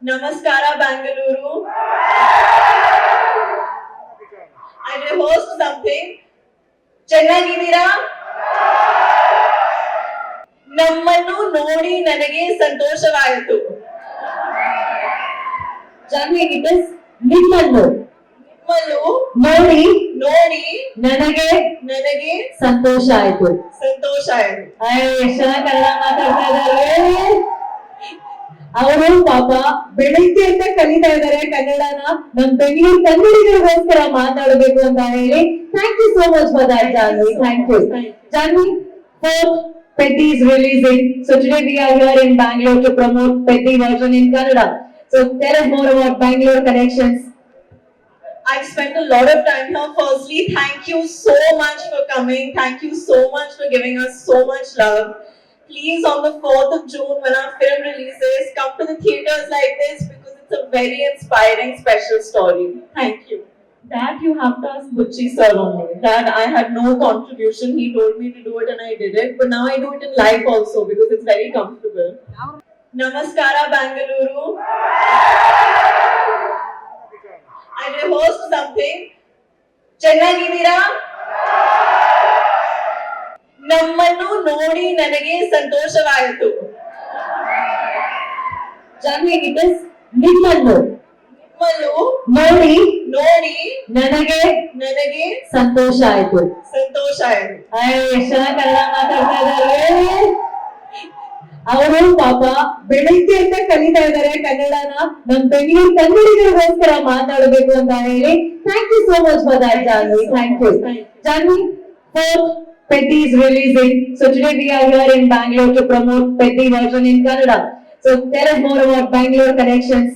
Namaskara Bangalore. I will host something. ಚೆನ್ನಾಗಿದ್ದೀರಾ? ನಮ್ಮನ್ನು ನೋಡಿ ನನಗೆ ಸಂತೋಷವಾಯಿತು. ಜಾನ್ವಿ, ಇಟ್ ಇಸ್ ನಿಮ್ಮನ್ನು ನಿಮ್ಮನ್ನು ನೋಡಿ ನೋಡಿ ನನಗೆ ನನಗೆ ಸಂತೋಷ ಆಯ್ತು. ಸಂತೋಷ ಆಯಿತು. ಎಷ್ಟು ಚೆನ್ನಾಗಿ ಕನ್ನಡ ಮಾತಾಡ್ತಾ ಇದ್ದಾರೆ. ಅವರು ಪಾಪ ಬೆಳಿಗ್ಗೆಯಿಂದ ಕಲಿತಾ ಇದ್ದಾರೆ ಕನ್ನಡನ. ನಮ್ ಬೆಂಗಳೂರು ಕನ್ನಡಿಗರಿಗೋಸ್ಕರ ಮಾತಾಡಬೇಕು ಅಂತ ಹೇಳಿ thank you so much for that Janhvi. Thank you Janhvi. Fourth Petti is releasing. So today we are here in Bangalore to promote Petti version in Kannada. So tell us more about Bangalore connections. I've spent a lot of time here. Firstly, thank you so much for coming. Thank you so much for giving us so much love. Please, on the 4th of June, when our film releases, come to the theaters like this because it's a very inspiring, special story. Thank you. That you have to ask Bucci sir only. That I had no contribution. He told me to do it and I did it. But now I do it in life also because it's very comfortable. Namaskara Bangalore. I will host something. ಚೆನ್ನಾಗಿದ್ದೀರಾ? ನಮ್ಮನ್ನು ನೋಡಿ ನನಗೆ ಸಂತೋಷವಾಯಿತು. Janhvi, it is ನಿಮ್ಮನ್ನು ನಿಮ್ಮನ್ನು ನೋಡಿ ನೋಡಿ ನನಗೆ ನನಗೆ ಸಂತೋಷ ಆಯ್ತು. ಸಂತೋಷ ಆಯಿತು. ಎಷ್ಟು ಚೆನ್ನಾಗಿ ಕನ್ನಡ ಮಾತಾಡ್ತಾ ಇದ್ದಾರೆ. ಅವರು ಪಾಪ ಬೆಳಿಗ್ಗೆಯಿಂದ ಕಲಿತಾ ಇದ್ದಾರೆ ಕನ್ನಡನ. ನಮ್ ಬೆಂಗಳೂರು ಕನ್ನಡಿಗರಿಗೋಸ್ಕರ ಮಾತಾಡಬೇಕು ಅಂತ ಹೇಳಿ thank you so much for that Janhvi. Thank you Janhvi. Fourth Petti is releasing. So today we are here in Bangalore to promote Petti version in Kannada. So tell us more about Bangalore connections.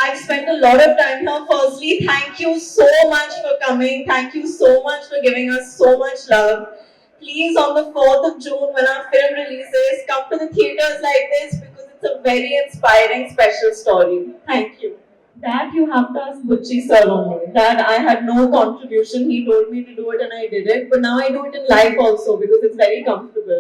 I've spent a lot of time here. Firstly, thank you so much for coming. Thank you so much for giving us so much love. Please, on the 4th of June, when our film releases, come to the theaters like this because it's a very inspiring, special story. Thank you. That you have to ask Bucci sir only. That I had no contribution. He told me to do it and I did it. But now I do it in life also because it's very comfortable.